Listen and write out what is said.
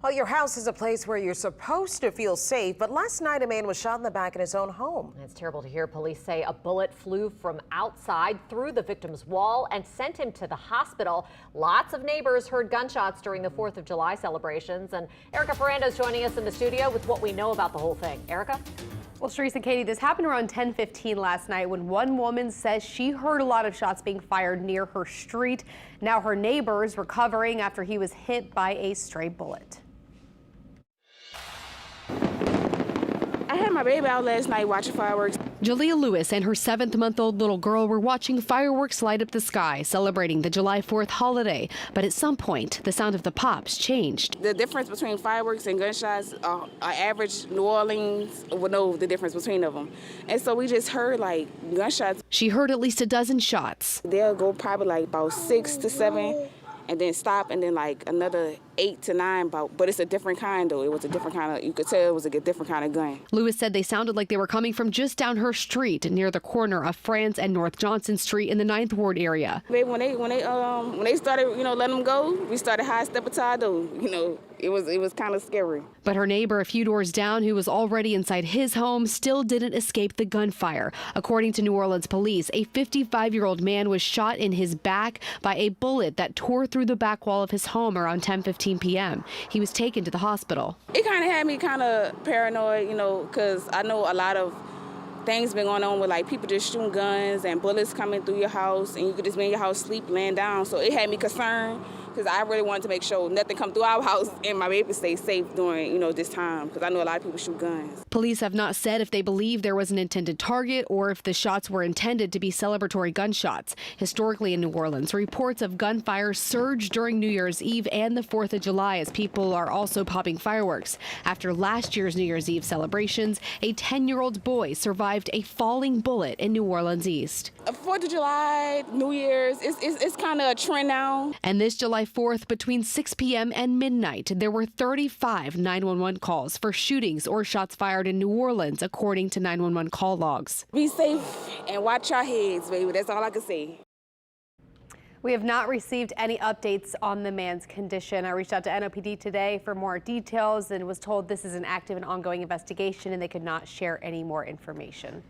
Well, your house is a place where you're supposed to feel safe, but last night a man was shot in the back in his own home. It's terrible to hear. Police say a bullet flew from outside through the victim's wall and sent him to the hospital. Lots of neighbors heard gunshots during the 4th of July celebrations, and Erica Ferrando is joining us in the studio with what we know about the whole thing. Erica? Well, Sharice and Katie, this happened around 10:15 last night when one woman says she heard a lot of shots being fired near her street. Now her neighbor's recovering after he was hit by a stray bullet. I had my baby out last night watching fireworks. Jalea Lewis and her 7-month-old little girl were watching fireworks light up the sky, celebrating the July 4th holiday. But at some point, the sound of the pops changed. The difference between fireworks and gunshots, average New Orleans would know the difference between them. And so we just heard like gunshots. She heard at least a dozen shots. They'll go probably like about 6 to 7 and then stop and then like another 8 to 9, but it's a different kind though. It was a different kind of, you could tell it was a different kind of gun. Lewis said they sounded like they were coming from just down her street near the corner of France and North Johnson Street in the 9th Ward area. When they started, letting them go, we started high stepping tide though. It was kind of scary. But her neighbor a few doors down, who was already inside his home, still didn't escape the gunfire. According to New Orleans police, a 55-year-old man was shot in his back by a bullet that tore through the back wall of his home around 10:15 p.m. He was taken to the hospital. It kind of had me kind of paranoid, because I know a lot of things been going on with like people just shooting guns and bullets coming through your house, and you could just be in your house sleep, laying down. So it had me concerned because I really wanted to make sure nothing come through our house and my baby stay safe during this time, because I know a lot of people shoot guns. Police have not said if they believe there was an intended target or if the shots were intended to be celebratory gunshots. Historically in New Orleans, reports of gunfire surged during New Year's Eve and the 4th of July as people are also popping fireworks. After last year's New Year's Eve celebrations, a 10-year-old boy survived a falling bullet in New Orleans East. 4th of July, New Year's, it's kind of a trend now. And this July 4th, between 6 p.m. and midnight, there were 35 911 calls for shootings or shots fired in New Orleans, according to 911 call logs. Be safe and watch your heads, baby. That's all I can say. We have not received any updates on the man's condition. I reached out to NOPD today for more details and was told this is an active and ongoing investigation and they could not share any more information.